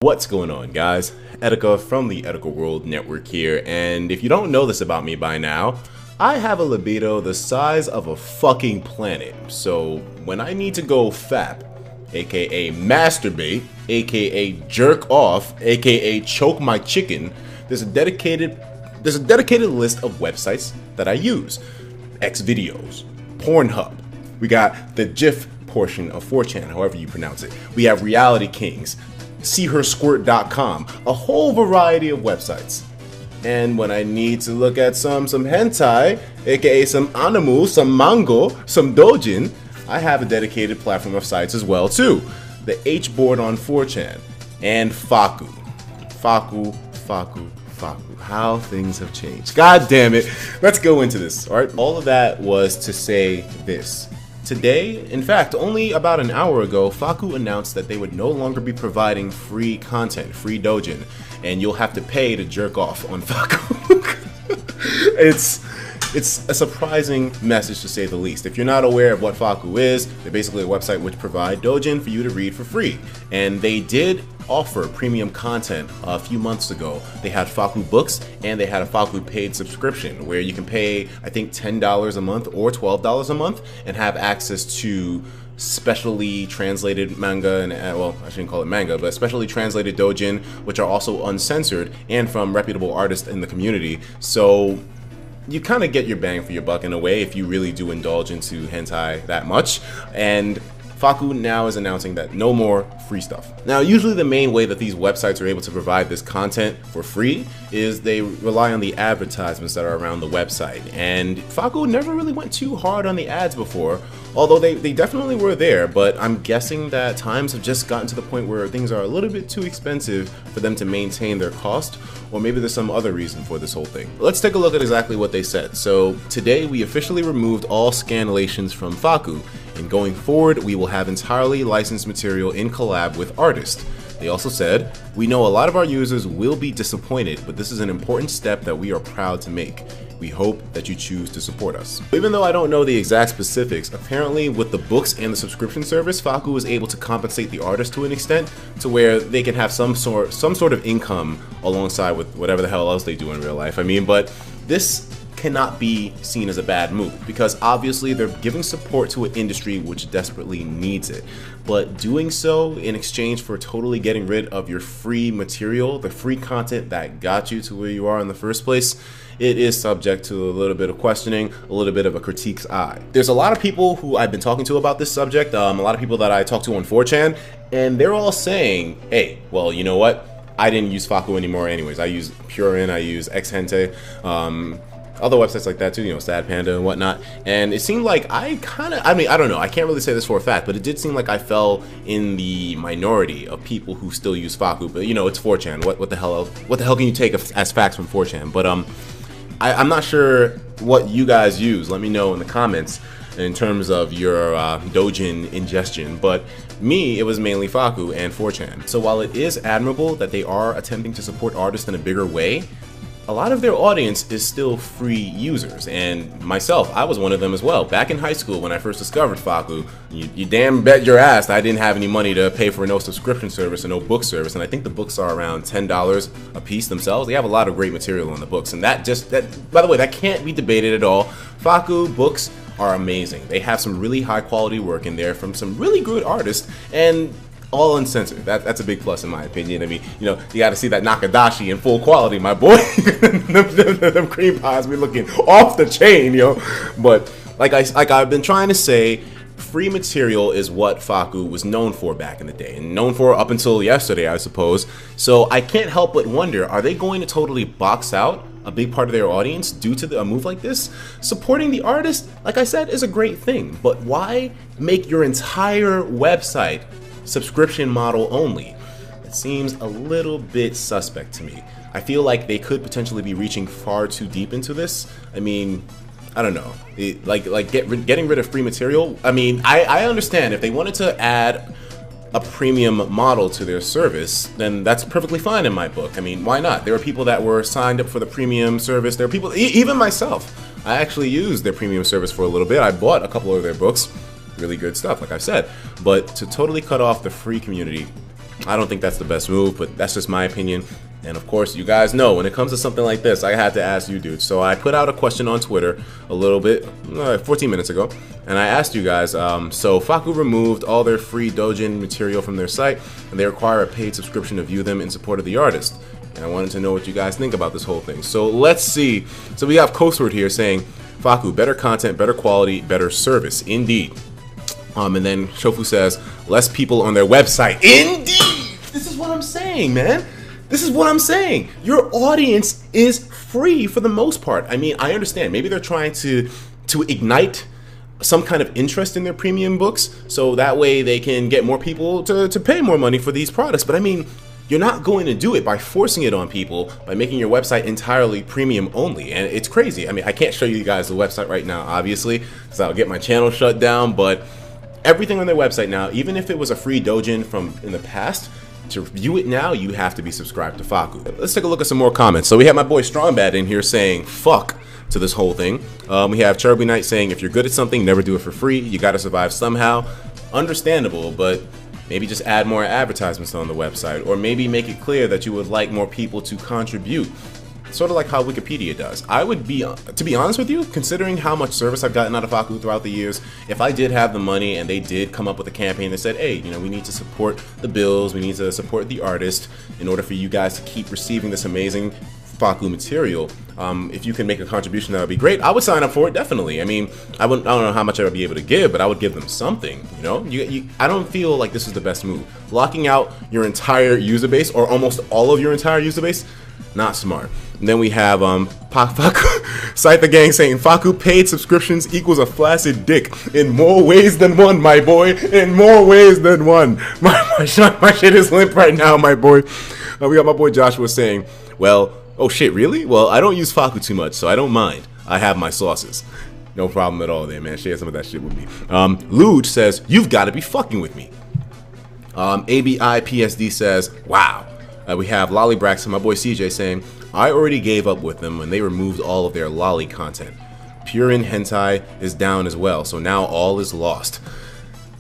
What's going on, guys? Etika from the Etika World Network here, and if you don't know this about me by now, I have a libido the size of a fucking planet. So when I need to go fap, aka masturbate, aka jerk off, aka choke my chicken, there's a dedicated list of websites that I use. Xvideos, Pornhub, we got the GIF portion of 4chan, however you pronounce it. We have Reality Kings, SeeHerSquirt.com, a whole variety of websites. And when I need to look at some hentai, aka some animu, some mango, some dojin, I have a dedicated platform of sites as well too. The H-board on 4chan and Fakku. Fakku. How things have changed. God damn it. Let's go into this. Alright, all of that was to say this. Today, in fact, only about an hour ago, Fakku announced that they would no longer be providing free content, free dojin, and you'll have to pay to jerk off on Fakku. It's a surprising message to say the least. If you're not aware of what Fakku is, they're basically a website which provide dojin for you to read for free. And they did offer premium content a few months ago. They had Fakku books and they had a Fakku paid subscription where you can pay, I think, $10 a month or $12 a month and have access to specially translated manga and, well, I shouldn't call it manga, but specially translated dojin, which are also uncensored and from reputable artists in the community. So you kind of get your bang for your buck in a way if you really do indulge into hentai that much. And Fakku now is announcing that no more free stuff. Now, usually the main way that these websites are able to provide this content for free is they rely on the advertisements that are around the website. And Fakku never really went too hard on the ads before, although they definitely were there, but I'm guessing that times have just gotten to the point where things are a little bit too expensive for them to maintain their cost, or maybe there's some other reason for this whole thing. Let's take a look at exactly what they said. So today we officially removed all scanlations from Fakku, and going forward we will have entirely licensed material in collab with artists. They also said, we know a lot of our users will be disappointed, but this is an important step that we are proud to make. We hope that you choose to support us. Even though I don't know the exact specifics, apparently with the books and the subscription service, Fakku is able to compensate the artist to an extent to where they can have some sort of income alongside with whatever the hell else they do in real life. I mean, but this cannot be seen as a bad move because obviously they're giving support to an industry which desperately needs it, but doing so in exchange for totally getting rid of your free material, the free content that got you to where you are in the first place, it is subject to a little bit of questioning, a little bit of a critique's eye. There's a lot of people who I've been talking to about this subject, a lot of people that I talk to on 4chan, and they're all saying, hey, well, you know what, I didn't use Fakku anymore anyways. I use Purin, I use Xhente, other websites like that too, you know, Sad Panda and whatnot. And it seemed like I don't know, I can't really say this for a fact, but it did seem like I fell in the minority of people who still use Fakku. But you know, it's 4chan. What the hell can you take as facts from 4chan? But I'm not sure what you guys use. Let me know in the comments in terms of your dojin ingestion. But me, it was mainly Fakku and 4chan. So while it is admirable that they are attempting to support artists in a bigger way, a lot of their audience is still free users, and myself, I was one of them as well. Back in high school when I first discovered Fakku, you damn bet your ass I didn't have any money to pay for no subscription service or no book service, and I think the books are around $10 a piece themselves. They have a lot of great material in the books, and that by the way, that can't be debated at all. Fakku books are amazing. They have some really high quality work in there from some really good artists, and all uncensored. That's a big plus in my opinion. I mean, you know, you got to see that Nakadashi in full quality, my boy. them cream pies be looking off the chain, yo. But like I've been trying to say, free material is what Fakku was known for back in the day, and known for up until yesterday, I suppose. So I can't help but wonder, are they going to totally box out a big part of their audience due to a move like this? Supporting the artist, like I said, is a great thing, but why make your entire website subscription model only? It seems a little bit suspect to me. I feel like they could potentially be reaching far too deep into this. I mean, I don't know. Getting rid of free material. I mean, I understand if they wanted to add a premium model to their service, then that's perfectly fine in my book. I mean, why not? There are people that were signed up for the premium service. There are people, even myself, I actually used their premium service for a little bit. I bought a couple of their books. Really good stuff, like I said. But to totally cut off the free community, I don't think that's the best move, but that's just my opinion. And of course, you guys know when it comes to something like this, I had to ask you dudes. So I put out a question on Twitter a little bit, 14 minutes ago, and I asked you guys, so Fakku removed all their free Dojin material from their site, and they require a paid subscription to view them in support of the artist. And I wanted to know what you guys think about this whole thing. So let's see. So we have Coastward here saying, Fakku, better content, better quality, better service. Indeed. And then Shofu says, less people on their website. Indeed! This is what I'm saying, man. This is what I'm saying. Your audience is free for the most part. I mean, I understand. Maybe they're trying to ignite some kind of interest in their premium books, so that way they can get more people to pay more money for these products. But I mean, you're not going to do it by forcing it on people, by making your website entirely premium only. And it's crazy. I mean, I can't show you guys the website right now, obviously, because I'll get my channel shut down, but everything on their website now, even if it was a free Dojin from in the past, to view it now, you have to be subscribed to Fakku. Let's take a look at some more comments. So we have my boy Strongbad in here saying, fuck to this whole thing. We have Cherubby Knight saying, if you're good at something, never do it for free. You gotta survive somehow. Understandable, but maybe just add more advertisements on the website, or maybe make it clear that you would like more people to contribute. Sort of like how Wikipedia does. I would be, to be honest with you, considering how much service I've gotten out of Fakku throughout the years, if I did have the money and they did come up with a campaign that said, hey, you know, we need to support the bills, we need to support the artist in order for you guys to keep receiving this amazing Fakku material, if you can make a contribution, that would be great. I would sign up for it, definitely. I mean, I don't know how much I would be able to give, but I would give them something, you know? I don't feel like this is the best move. Locking out your entire user base, or almost all of your entire user base, not smart. And then we have Fakku, Cite the Gang saying, Fakku paid subscriptions equals a flaccid dick in more ways than one, my boy. In more ways than one. My shit is limp right now, my boy. We got my boy Joshua saying, well, oh shit, really? Well, I don't use Fakku too much, so I don't mind. I have my sauces. No problem at all there, man. Share some of that shit with me. Luge says, you've got to be fucking with me. ABIPSD says, wow. We have Lolly Braxton, my boy CJ saying, I already gave up with them when they removed all of their lolly content. Purin hentai is down as well, so now all is lost.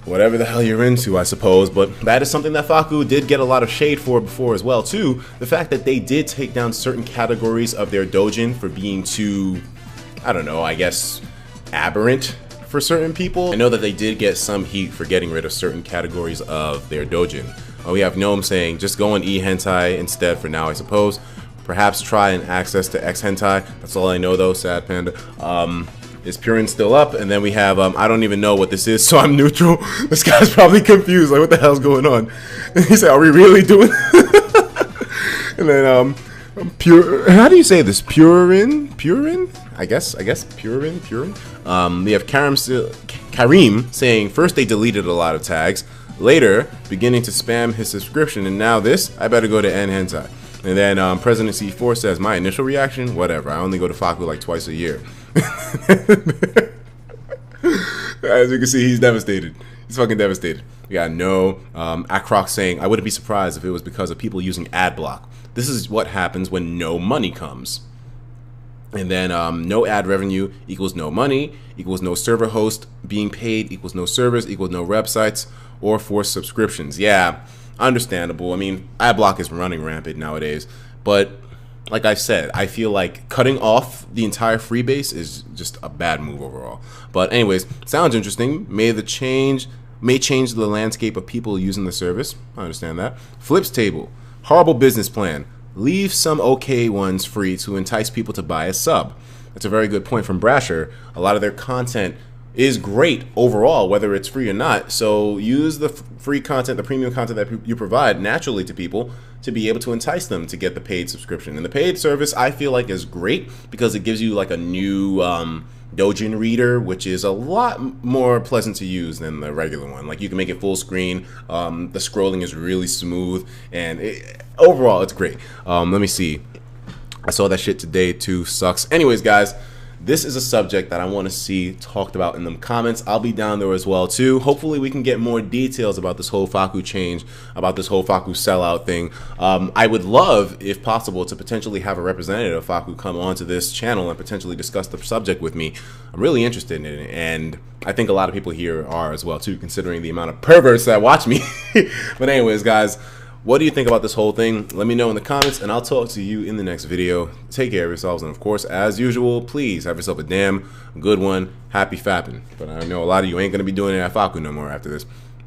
Whatever the hell you're into, I suppose, but that is something that Fakku did get a lot of shade for before as well, too. The fact that they did take down certain categories of their dojin for being too, I don't know, I guess, aberrant for certain people. I know that they did get some heat for getting rid of certain categories of their dojin. We have Gnome saying, just go on e-hentai instead for now, I suppose. Perhaps try and access to X-hentai. That's all I know though, sad panda. Is Purin still up? And then we have, I don't even know what this is, so I'm neutral. This guy's probably confused, like what the hell's going on? And he said, are we really doing And then, how do you say this? Purin? I guess Purin? We have Karim saying, first they deleted a lot of tags, later beginning to spam his subscription, and now this, I better go to N-hentai. And then President C4 says, my initial reaction, whatever, I only go to Fakku like twice a year. As you can see, he's devastated. He's fucking devastated. We got Akroc saying, I wouldn't be surprised if it was because of people using ad block. This is what happens when no money comes. And then no ad revenue equals no money, equals no server host being paid, equals no servers, equals no websites, or forced subscriptions. Yeah, understandable. I mean, ad block is running rampant nowadays, but like I said, I feel like cutting off the entire free base is just a bad move overall. But anyways, sounds interesting. May change the landscape of people using the service. I understand that. Flips table. Horrible business plan. Leave some okay ones free to entice people to buy a sub. That's a very good point from Brasher. A lot of their content is great overall, whether it's free or not. So use the free content, the premium content that you provide naturally to people to be able to entice them to get the paid subscription. And the paid service, I feel like, is great because it gives you like a new Dojin reader, which is a lot more pleasant to use than the regular one. Like you can make it full screen. The scrolling is really smooth, and overall, it's great. Let me see. I saw that shit today too. Sucks. Anyways, guys. This is a subject that I want to see talked about in the comments. I'll be down there as well too. Hopefully we can get more details about this whole Fakku change, about this whole Fakku sellout thing. I would love, if possible, to potentially have a representative of Fakku come onto this channel and potentially discuss the subject with me. I'm really interested in it, and I think a lot of people here are as well too, considering the amount of perverts that watch me. But anyways, guys, What do you think about this whole thing? Let me know in the comments, and I'll talk to you in the next video. Take care of yourselves, and of course, as usual, please have yourself a damn good one. Happy fapping. But I know a lot of you ain't going to be doing it at Fakku no more after this.